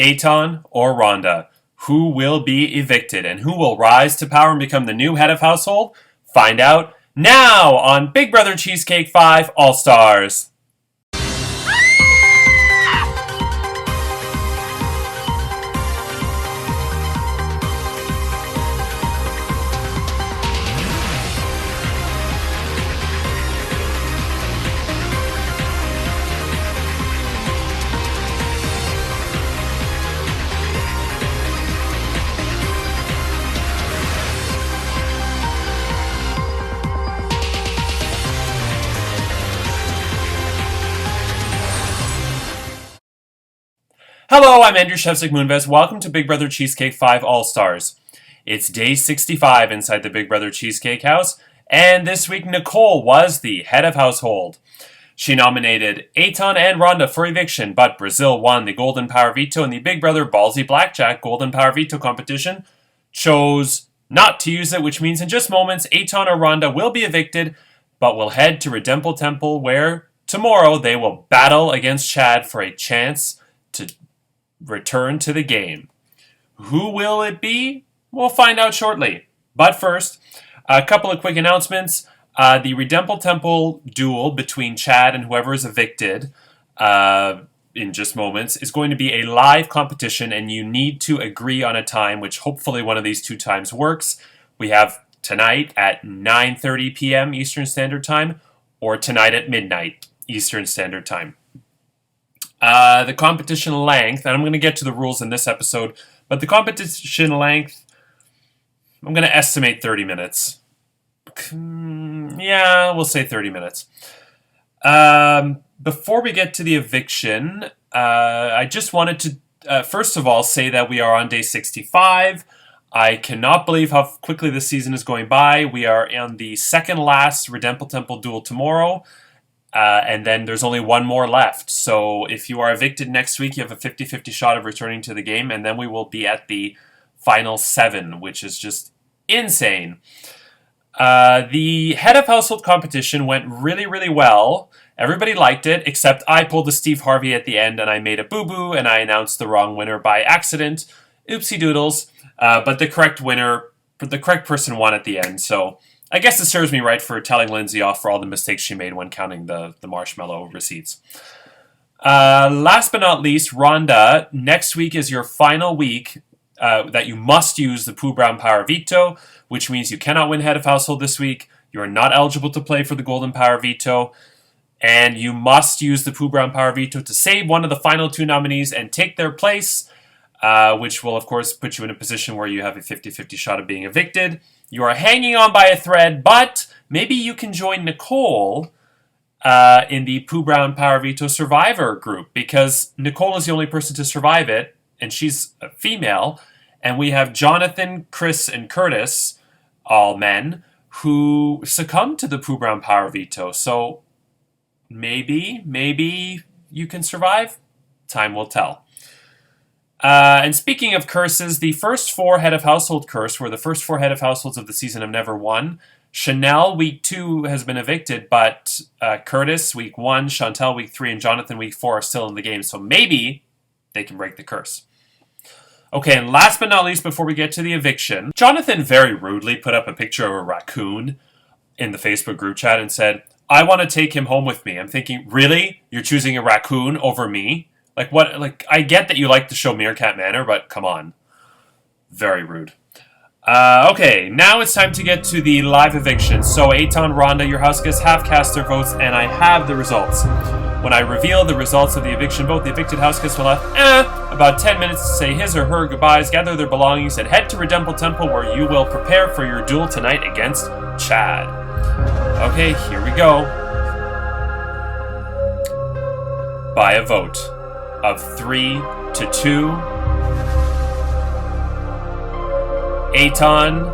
Aton or Rhonda? Who will be evicted and who will rise to power and become the new head of household? Find out now on Big Brother Cheesecake 5 All-Stars. Hello, I'm Andrew Shevsik Moonves. Welcome to Big Brother Cheesecake 5 All-Stars. It's day 65 inside the Big Brother Cheesecake house, and this week Nicole was the head of household. She nominated Aton and Rhonda for eviction, but Brazil won the Golden Power Veto in the Big Brother Ballsy Blackjack Golden Power Veto competition, chose not to use it, which means in just moments Aton or Rhonda will be evicted, but will head to Redemple Temple where tomorrow they will battle against Chad for a chance to return to the game. Who will it be? We'll find out shortly. But first, a couple of quick announcements. The Redemple Temple duel between Chad and whoever is evicted in just moments is going to be a live competition, and you need to agree on a time, which hopefully one of these two times works. We have tonight at 9:30 p.m. Eastern Standard Time or tonight at midnight Eastern Standard Time. The competition length, and I'm going to get to the rules in this episode, but the competition length, I'm going to estimate 30 minutes. Yeah, we'll say 30 minutes. Before we get to the eviction, I just wanted to, first of all, say that we are on day 65. I cannot believe how quickly this season is going by. We are on the second last Redemple Temple duel tomorrow. And then there's only one more left. So if you are evicted next week, you have a 50-50 shot of returning to the game. And then we will be at the final 7, which is just insane. The head of household competition went really, really well. Everybody liked it, except I pulled a Steve Harvey at the end and I made a boo-boo and I announced the wrong winner by accident. Oopsie doodles. But the correct person won at the end. So I guess it serves me right for telling Lindsay off for all the mistakes she made when counting the marshmallow receipts. Last but not least, Rhonda, next week is your final week that you must use the Pooh Brown Power Veto, which means you cannot win Head of Household this week. You are not eligible to play for the Golden Power Veto, and you must use the Pooh Brown Power Veto to save one of the final two nominees and take their place, which will, of course, put you in a position where you have a 50-50 shot of being evicted. You are hanging on by a thread, but maybe you can join Nicole in the Pooh Brown Power Veto Survivor group, because Nicole is the only person to survive it, and she's a female, and we have Jonathan, Chris, and Curtis, all men, who succumbed to the Pooh Brown Power Veto. So maybe you can survive? Time will tell. And speaking of curses, the first 4 head of household curse were the first 4 head of households of the season have never won. Chanel, week 2, has been evicted, but Curtis, week 1, Chantel, week 3, and Jonathan, week 4, are still in the game. So maybe they can break the curse. Okay, and last but not least, before we get to the eviction, Jonathan very rudely put up a picture of a raccoon in the Facebook group chat and said, "I want to take him home with me." I'm thinking, really? You're choosing a raccoon over me? Like, what? Like, I get that you like the show Meerkat Manor, but come on. Very rude. Okay, now it's time to get to the live eviction. So, Aton, Rhonda, your house guests have cast their votes, and I have the results. When I reveal the results of the eviction vote, the evicted house guests will have about 10 minutes to say his or her goodbyes, gather their belongings, and head to Redemple Temple, where you will prepare for your duel tonight against Chad. Okay, here we go. By a vote of 3-2, Aton,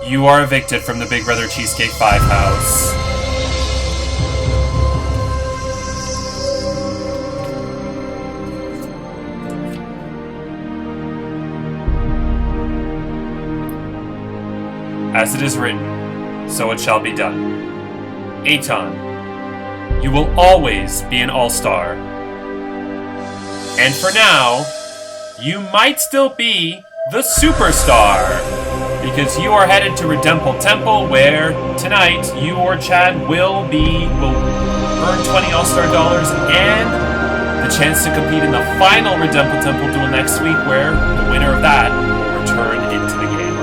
you are evicted from the Big Brother Cheesecake 5 house. As it is written, so it shall be done. Aton, you will always be an all-star. And for now, you might still be the superstar, because you are headed to Redemple Temple, where tonight you or Chad will earn 20 All-Star dollars and the chance to compete in the final Redemple Temple duel next week, where the winner of that will return into the game.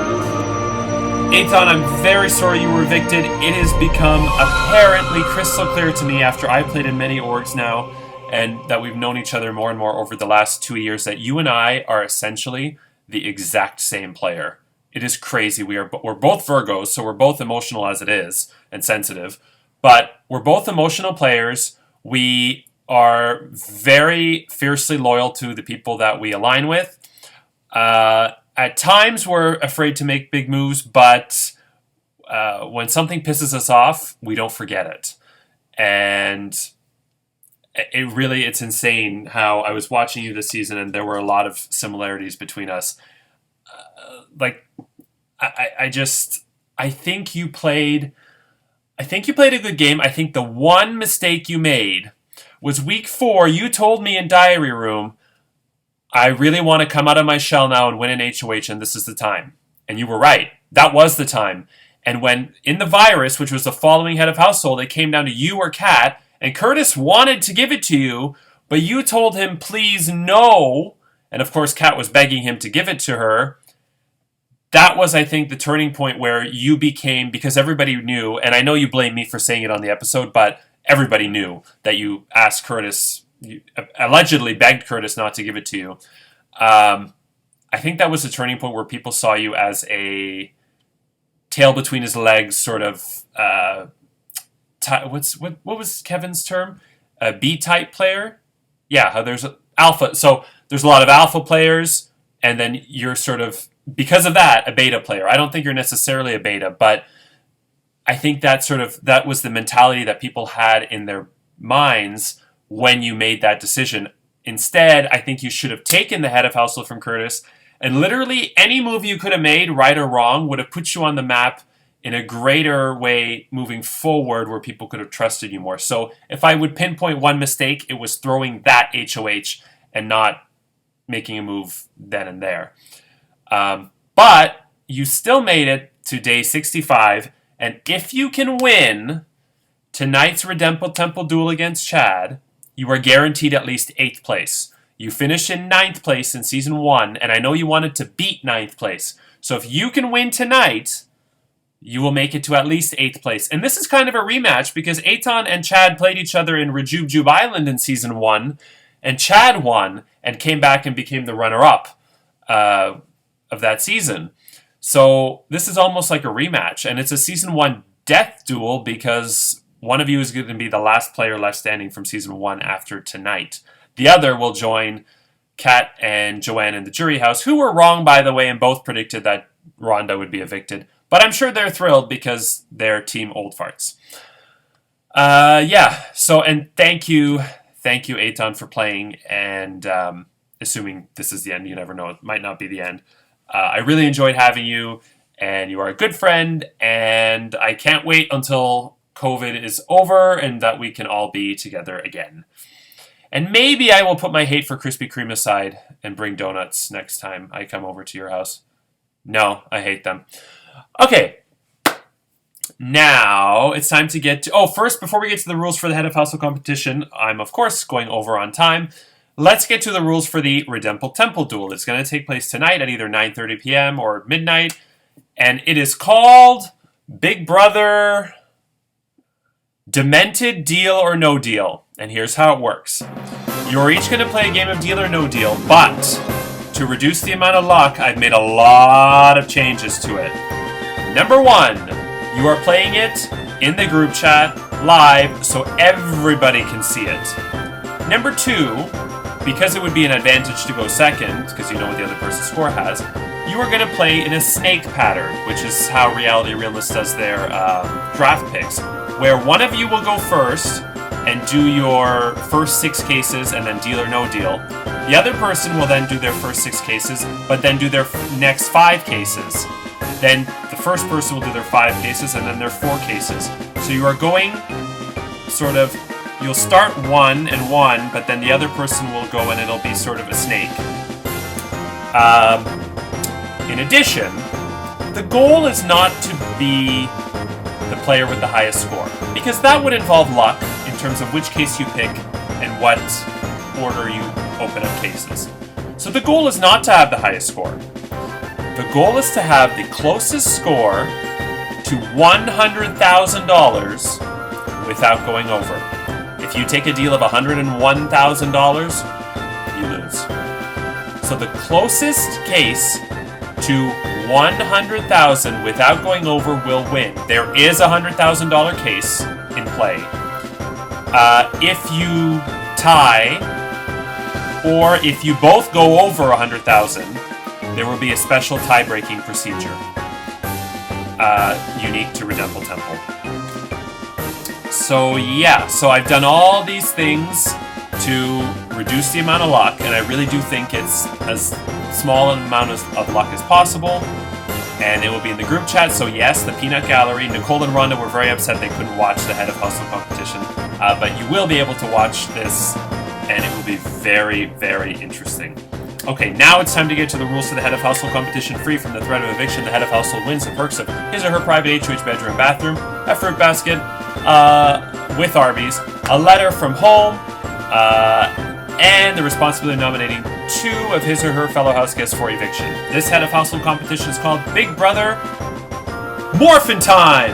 Aton, I'm very sorry you were evicted. It has become apparently crystal clear to me after I've played in many orgs now, and that we've known each other more and more over the last 2 years, that you and I are essentially the exact same player. It is crazy. We're both Virgos, so we're both emotional as it is, and sensitive. But we're both emotional players. We are very fiercely loyal to the people that we align with. At times, we're afraid to make big moves, but when something pisses us off, we don't forget it. And it's insane how I was watching you this season, and there were a lot of similarities between us. I think you played a good game. I think the one mistake you made was week 4. You told me in Diary Room, I really want to come out of my shell now and win an HOH, and this is the time. And you were right. That was the time. And when in the virus, which was the following head of household, it came down to you or Kat, and Curtis wanted to give it to you, but you told him, please no. And of course, Kat was begging him to give it to her. That was, I think, the turning point where you became, because everybody knew, and I know you blame me for saying it on the episode, but everybody knew that you asked Curtis, you allegedly begged Curtis not to give it to you. I think that was the turning point where people saw you as a tail between his legs sort of, what was Kevin's term? A B-type player? Yeah, how there's alpha. So there's a lot of alpha players, and then you're sort of, because of that, a beta player. I don't think you're necessarily a beta, but I think that was the mentality that people had in their minds when you made that decision. Instead, I think you should have taken the head of household from Curtis, and literally any move you could have made, right or wrong, would have put you on the map in a greater way moving forward, where people could have trusted you more. So if I would pinpoint one mistake, it was throwing that HOH and not making a move then and there. But you still made it to day 65, and if you can win tonight's Redemple Temple duel against Chad, you are guaranteed at least 8th place. You finished in 9th place in Season 1, and I know you wanted to beat 9th place. So if you can win tonight, you will make it to at least 8th place. And this is kind of a rematch, because Aton and Chad played each other in Rejube Island in Season 1, and Chad won and came back and became the runner-up of that season. So this is almost like a rematch, and it's a Season 1 death duel, because one of you is going to be the last player left standing from Season 1 after tonight. The other will join Kat and Joanne in the jury house, who were wrong, by the way, and both predicted that Rhonda would be evicted. But I'm sure they're thrilled, because they're Team Old Farts. So, and thank you, Aton, for playing, and assuming this is the end, you never know, it might not be the end. I really enjoyed having you, and you are a good friend, and I can't wait until COVID is over and that we can all be together again. And maybe I will put my hate for Krispy Kreme aside and bring donuts next time I come over to your house. No, I hate them. Okay. Now it's time to get to... first, before we get to the rules for the head of household competition, I'm, of course, going over on time. Let's get to the rules for the Redemple Temple duel. It's going to take place tonight at either 9:30 p.m. or midnight. And it is called Big Brother Demented Deal or No Deal. And here's how it works. You're each going to play a game of Deal or No Deal, but to reduce the amount of luck, I've made a lot of changes to it. Number 1, you are playing it in the group chat live so everybody can see it. Number 2, because it would be an advantage to go second, because you know what the other person's score has, you are going to play in a snake pattern, which is how Reality Realist does their draft picks, where one of you will go first and do your first 6 cases and then Deal or No Deal. The other person will then do their first 6 cases, but then do their next 5 cases. Then the first person will do their 5 cases and then their 4 cases. So you are going sort of you'll start 1 and 1, but then the other person will go and it'll be sort of a snake. In addition, the goal is not to be the player with the highest score, because that would involve luck in terms of which case you pick and what order you open up cases. So the goal is not to have the highest score. The goal is to have the closest score to $100,000 without going over. If you take a deal of $101,000, you lose. So the closest case to $100,000 without going over will win. There is a $100,000 case in play. If you tie, or if you both go over $100,000, there will be a special tie-breaking procedure unique to Redemple Temple. So yeah, so I've done all these things to reduce the amount of luck, and I really do think it's as small an amount of luck as possible. And it will be in the group chat, so yes, the Peanut Gallery. Nicole and Rhonda were very upset they couldn't watch the Head of Hustle competition, but you will be able to watch this, and it will be very, very interesting. Okay, now it's time to get to the rules for the Head of Household competition. Free from the threat of eviction, the Head of Household wins the perks of his or her private HOH bedroom and bathroom, a fruit basket with Arby's, a letter from home, and the responsibility of nominating 2 of his or her fellow house guests for eviction. This Head of Household competition is called Big Brother Morphin' Time!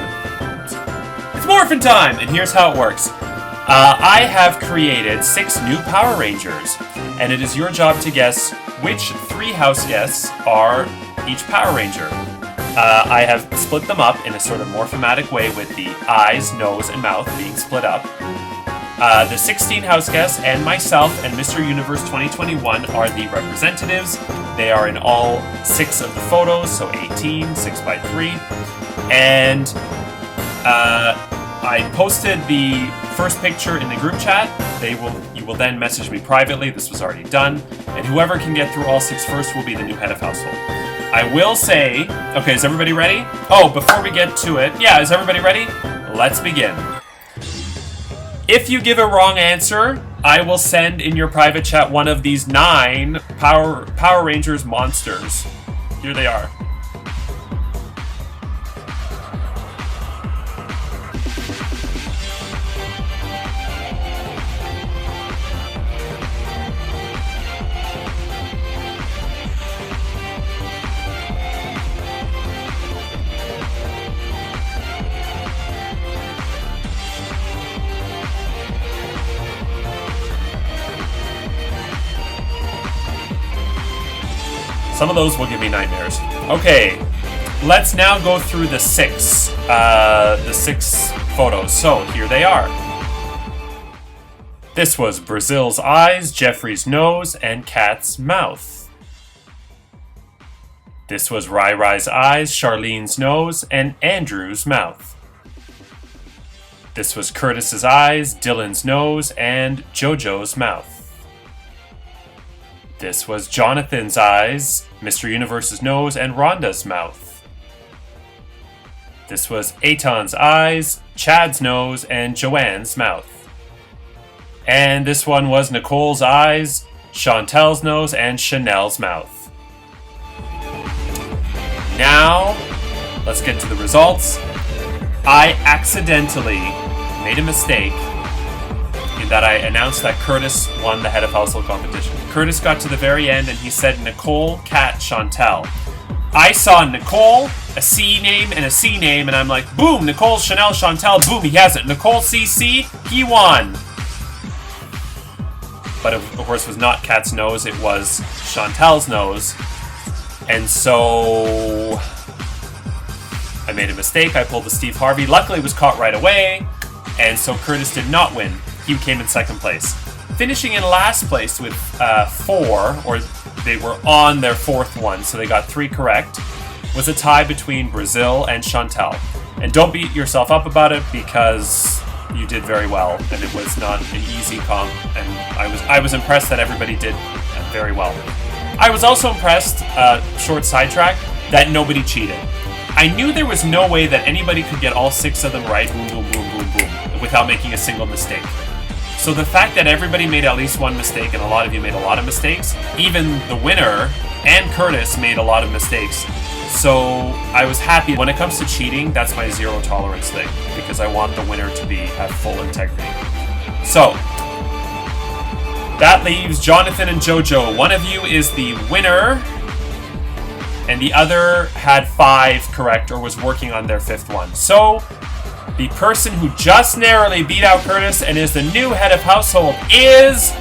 It's Morphin' Time! And here's how it works. I have created 6 new Power Rangers, and it is your job to guess which 3 house guests are each Power Ranger. I have split them up in a sort of morphomatic way with the eyes, nose, and mouth being split up. The 16 house guests and myself and Mr. Universe 2021 are the representatives. They are in all 6 of the photos, so 18, 6 by 3. And I posted the first picture in the group chat. You will then message me privately. This was already done. And whoever can get through all 6 first will be the new Head of Household. I will say, okay, is everybody ready? Oh, before we get to it, yeah, is everybody ready? Let's begin. If you give a wrong answer, I will send in your private chat one of these 9 Power Rangers monsters. Here they are. Some of those will give me nightmares. Okay, let's now go through the 6 photos. So here they are. This was Brazil's eyes, Jeffrey's nose, and Kat's mouth. This was Rai Rai's eyes, Charlene's nose, and Andrew's mouth. This was Curtis's eyes, Dylan's nose, and Jojo's mouth. This was Jonathan's eyes, Mr. Universe's nose, and Rhonda's mouth. This was Eitan's eyes, Chad's nose, and Joanne's mouth. And this one was Nicole's eyes, Chantel's nose, and Chanel's mouth. Now, let's get to the results. I accidentally made a mistake in that I announced that Curtis won the Head of Household competition. Curtis got to the very end and he said Nicole, Kat, Chantel. I saw Nicole, a C name, and a C name, and I'm like, boom, Nicole, Chanel, Chantel, boom, he has it. Nicole, CC, he won. But of course, it was not Kat's nose, it was Chantel's nose. And so I made a mistake. I pulled the Steve Harvey. Luckily, it was caught right away. And so Curtis did not win. He came in second place. Finishing in last place with 4, or they were on their 4th one, so they got 3 correct, was a tie between Brazil and Chantel. And don't beat yourself up about it because you did very well, and it was not an easy comp, and I was impressed that everybody did very well. I was also impressed, short sidetrack, that nobody cheated. I knew there was no way that anybody could get all 6 of them right, boom, boom, boom, boom, boom, without making a single mistake. So the fact that everybody made at least one mistake and a lot of you made a lot of mistakes, even the winner and Curtis made a lot of mistakes. So I was happy. When it comes to cheating, that's my zero tolerance thing, because I want the winner to have full integrity. So that leaves Jonathan and Jojo. One of you is the winner, and the other had 5 correct or was working on their 5th one. So the person who just narrowly beat out Curtis and is the new head of household is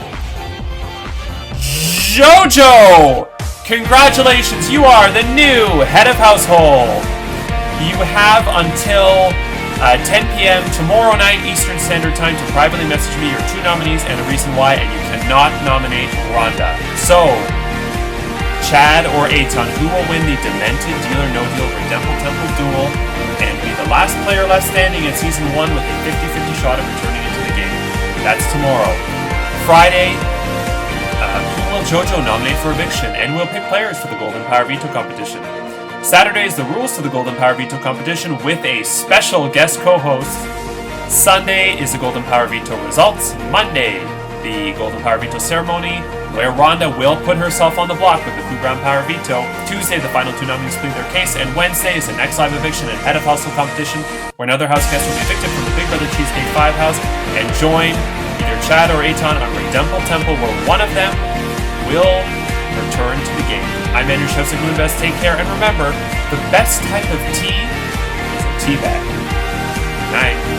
Jojo! Congratulations, you are the new head of household. You have until 10 p.m. tomorrow night Eastern Standard Time to privately message me your 2 nominees and a reason why, and you cannot nominate Rhonda. So, Chad or Aton, who will win the Demented Deal or No Deal Redempble Temple Duel and be the last player left standing in Season 1 with a 50-50 shot of returning into the game? That's tomorrow. Friday, who will Jojo nominate for Eviction, and we'll pick players for the Golden Power Veto competition. Saturday is the rules to the Golden Power Veto competition with a special guest co-host. Sunday is the Golden Power Veto results. Monday, the Golden Power Veto ceremony, where Rhonda will put herself on the block with the Pooh Brown Power Veto. Tuesday, the final 2 nominees plead their case, and Wednesday is the next live eviction and head of household competition, where another house guest will be evicted from the Big Brother Cheesecake 5 house and join either Chad or Aton on Redempble Temple, where one of them will return to the game. I'm Andrew Shevsik Moonbest. Take care, and remember, the best type of tea is a tea bag. Good night.